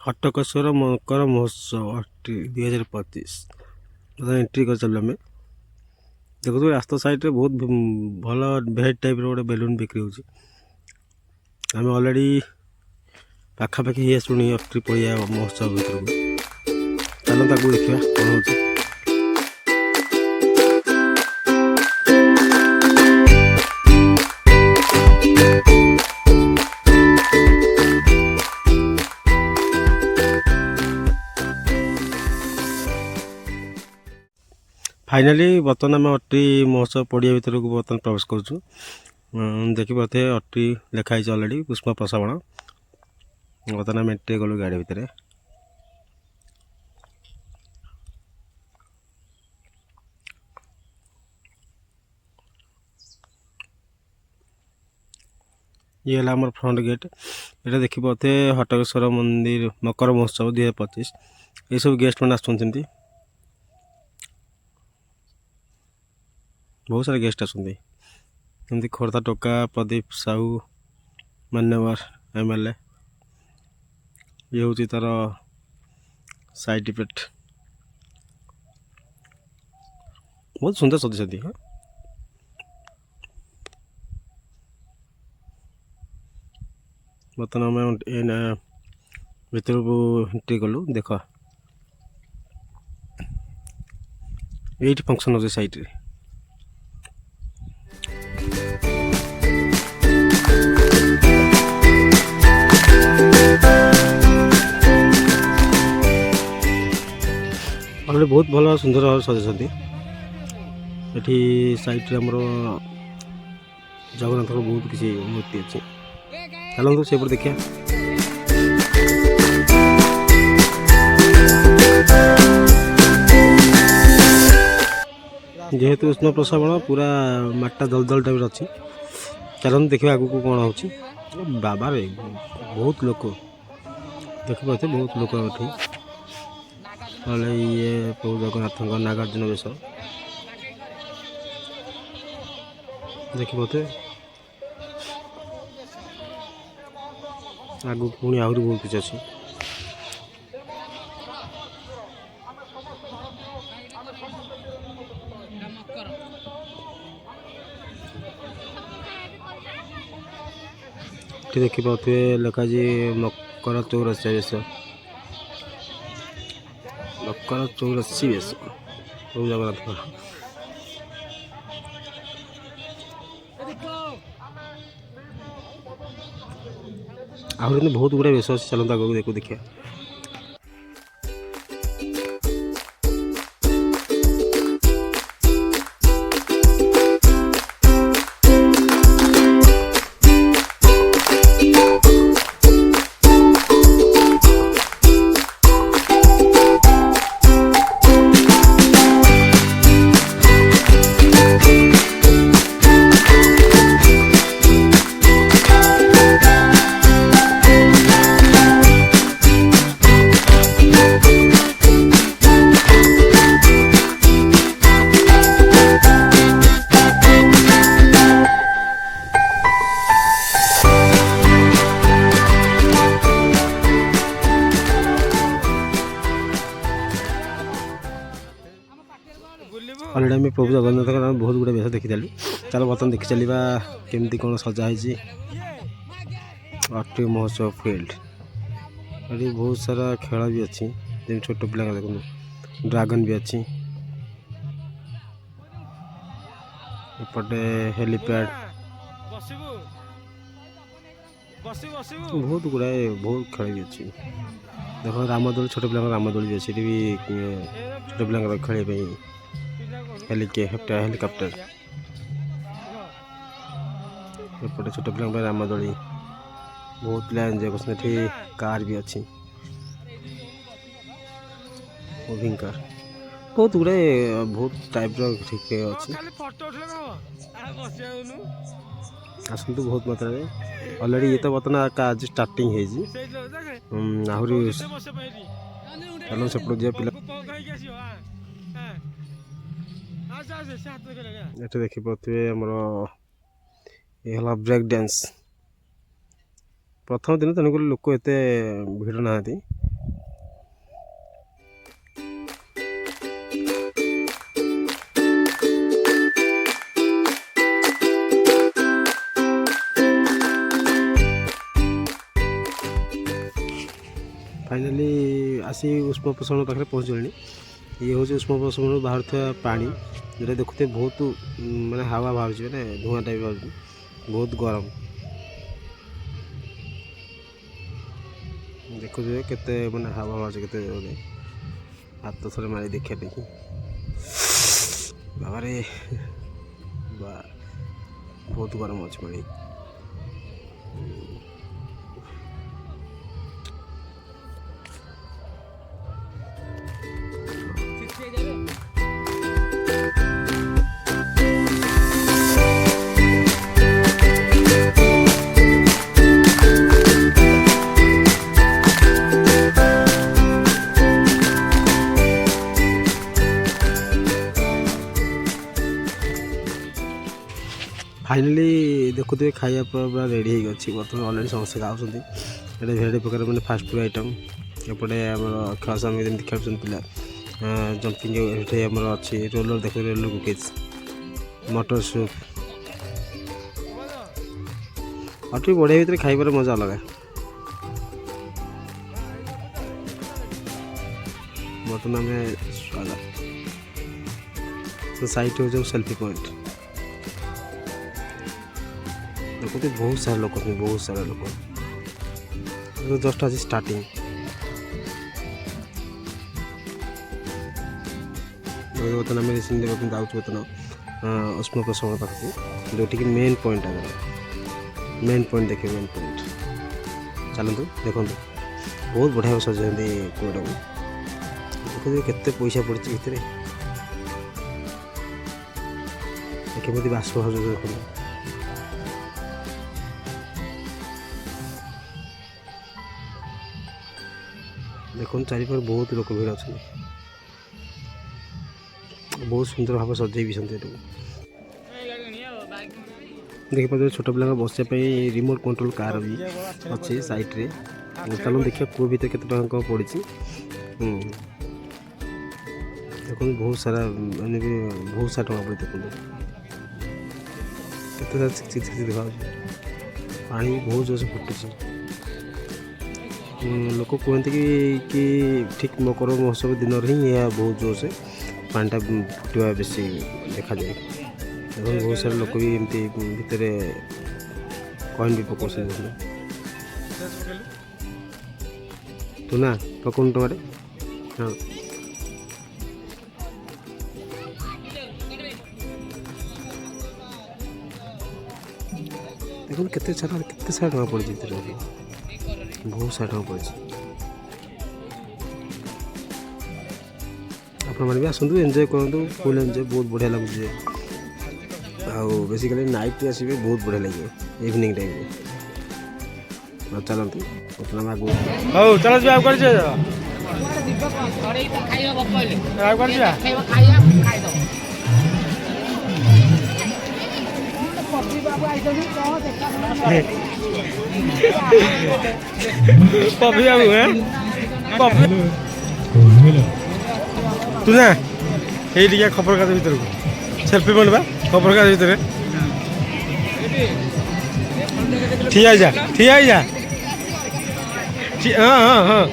हट्टकेश्वर मकर महोत्सव 2025 एंट्री कर चल आम देखो रास्ता साइड रे बहुत भल भेट टाइप रोटे बेलून बिक्री होम अलरेडी पाखापाखि ही आसुनी अट्री पड़िया महोत्सव भर चलो देखा कौन हो फाइनाली बर्तमान आम अट्री महोत्सव पड़िया भर को बर्तमान प्रवेश करुँ देखी पारे अट्री लिखाई अलरेडी पुष्प प्रसावण बर्तमान आम एंट्री गलु गाड़ी भितर ये है आम फ्रंट गेट ये देखी पारे हट्टकेश्वर मंदिर मकर महोत्सव 2025 ये सब गेस्ट मैंने आसुँच बहुत सारे गेस्ट आसती खोर्धा टोका प्रदीप साहू मान्यवर MLA ये हूँ तार साइड इफेक्ट बहुत सुंदर सजी हाँ बर्तमान आम भर को एंट्री कलु देख ये फंक्शन हो साइड रे अलरेडी बहुत भल सुंदर भाव सजाई ये साइड रे हमर जगन्नाथ बहुत किसी मूर्ति अच्छी चलते से देखिए जेहेतु उष्ण प्रसावण पूरा माटा दल दल टाइप अच्छी चलते देखिए आगू को कौन हो बाबा रे बहुत लोक देखिए बहुत लोक ये प्रभु जगन्नाथ नागार्जुन बेश देखिए आगू पुणी आहरी बहुत किसी अच्छी देखी पाते लिखा मकर चौरसी बेश मकर चौरसी बेश प्रभु जगन्नाथ आहरी बहुत गुड़ा बेश अच्छे चलता आगे देखो देखिए अलरेडी आम प्रभु जगन्नाथ बहुत गुड़ा बेश देखी चलो बर्तमान देखी चलवा केमती कौन सजाई अट्री महोत्सव फील्ड ये बहुत सारा खेल भी अच्छी जमी छोट पिला देखो ड्रागन भी अच्छी एपटे हेलीपैड बहुत गुड़ाए बहुत खेल भी अच्छी देखो रामदोली छोट पिला रामदोली भी अच्छी भी छोट पिला खेल हेलिकप्टर एपटे छोट पिला रामदोली बहुत पिला एंजॉय कर कार भी अच्छी मुविंग कार बहुत गुड़े बहुत टाइप ठीक अच्छी आसतु बहुत मात्रा अलरेडी ये तो बर्तमान आज स्टार्टिंग आहरी चलो सेपट जा पिला ये देखी पारे आमर ये ब्रेक डांस प्रथम दिन तेणुक लोक एत भिड़ ना फाइनाली आसी उष्म प्रसरण पाखे पहुँचल। ये हूँ उष्म प्रसरण बाहर पानी जो देखुते बहुत माने हवा बाहर मैंने धुआं टाइप बाहर बहुत गरम देखुए केते माने हवा बाहर केते हाथ थोड़े मारी देखा देखी बाबा रे बहुत गरम अच्छे पानी। फाइनाली देखुए खाया पूरा रेडी हो बर्तमान अलरेडी समस्त खाऊँ ये भेराइटी प्रकार मैंने फास्ट फूड आइटम एपटे आम खास आम देखा पिला जंपिंग ये आमर अच्छी रोलर देख रोलर कुकीज मटर सूप और बढ़िया भितर खाइबार मजा अलग। बर्तमान आम स्वागत साइट हो सेल्फी पॉइंट देखते बहुत सारा लोग बहुत सारा लोग जस्ट आज स्टार्टिंग बर्तमान आम रिसीव देवाई जाऊँ बर्तमान उष्म प्रसरण पाखक जोटि मेन पॉइंट आम मेन पॉइंट देखिए मेन पॉइंट चलतु देखो बहुत बढ़िया सजाती कूड़ा को देखते केते पैसा पड़ी भितर केमी बाष्प देखो देखो चारिपार बहुत लोक भीड़ अच्छे बहुत सुंदर भाव सजाई भी देखी पारे छोट पिला बसवाई रिमोट कंट्रोल कार भी अच्छे साइट्रे चलो देखिए कौ भर के कौन पड़ी देखो बहुत सारा मैंने भी बहुत सारा टका पड़े देखो केते देखा पानी बहुत जोर से फुटुची लोक कहते कि ठीक मकर महोत्सव दिन ही यह बहुत जोर से पानीटा फुटा बेसी देखा जाए बहुत सारे लोक भी एमती भितर कॉइन भी पकाउस तू ना पकाउन टमाटे हाँ देखो केते सारा टका पड़ी बहुत सारा टका पड़ी आप भी आसतु एंजॉय करूँ फुल एंजॉय बहुत बढ़िया लगुचे बेसिकली नाइट आसवे बहुत बढ़िया लगे इवनिंग टाइम चलती हो चल कॉफी बाबू है तू ना ये खबर कागज भर को सेल्फी बनवा खबर कागज भर ठिया जा हाँ हाँ हाँ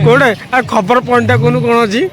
कौटे खबर पॉइंटा कौन कौन अच्छी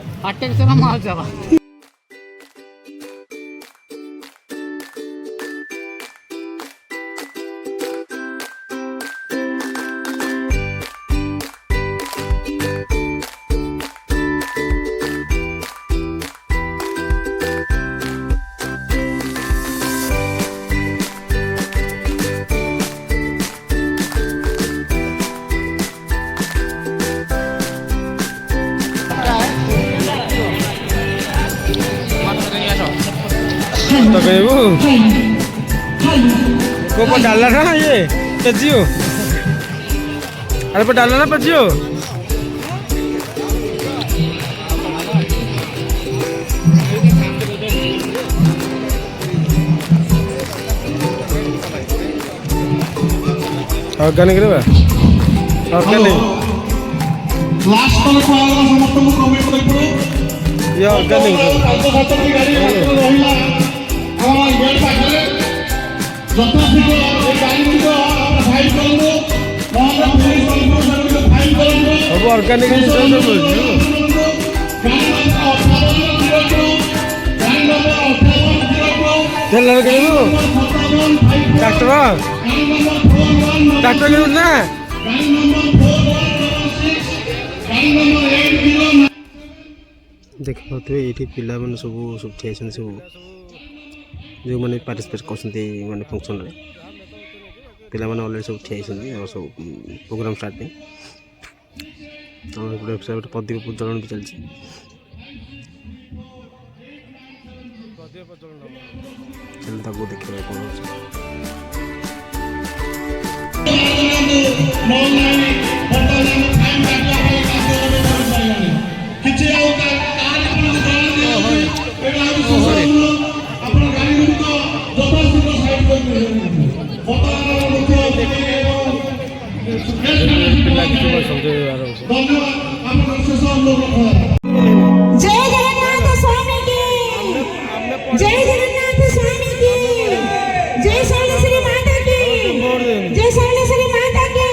तो को डालना ना ये पजियो अरे पर डालना ना पजियो ऑर्गेनिक रे बा ऑर्गेनिक लास्ट तक को आगला समस्त को कमेंट करिपो ये ऑर्गेनिक सब ऑर्गेनिक तेल किणु ट्राक्टर ट्राक्टर किणु ना देख पाते ये पिला मैंने सब ठिया सब जो मैंने पार्टिसिपेट कर फंक्शन रे पिला मैंने अलरेडी सब ठिया सब प्रोग्राम स्टार्ट गोटे प्रदीप प्रज्वलन भी चलती चलो देखिए कौन जय जगन्नाथ स्वामी की जय जगन्नाथ स्वामी की जय शैलेश्वरी माता की जय शैलेश्वरी माता की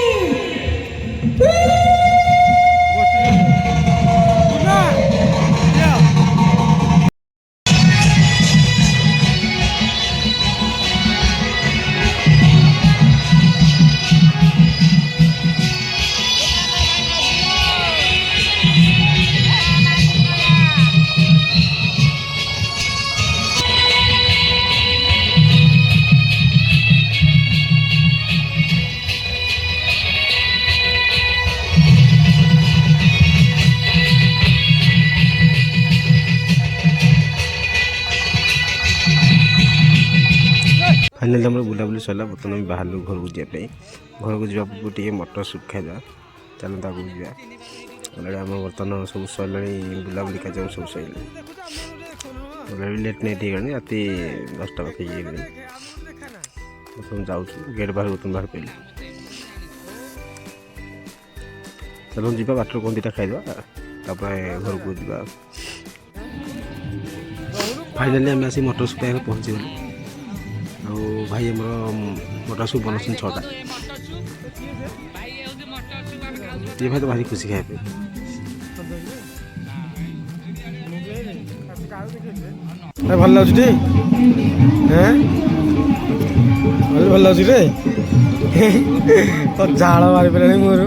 फाइनाली आम बुलाबुली सरला बर्तमान बाहर घर को जावाई घर को जावा पूर्व मटर सूप खाइदा चलता आगे जा अलरेडी आम बर्तमान सब सरला बुलाबुली खाई सब सैले अलरेडी लेट नाइट हो गई रात 10टा पाखे बर्तमान जाऊँ गेट बाहर बर्तमान बाहर पड़े चलो जी बाटर कौन दुटा खाईदा घर को जा फाइनाली आम आसी मटर सूप खाई पहुँची गलु भाई आम मटर सूप बना 6टा ये भाई तो भारी खुशी खाए भल लगे टे भल लगे टे तो झाड़ मारी पे मुहर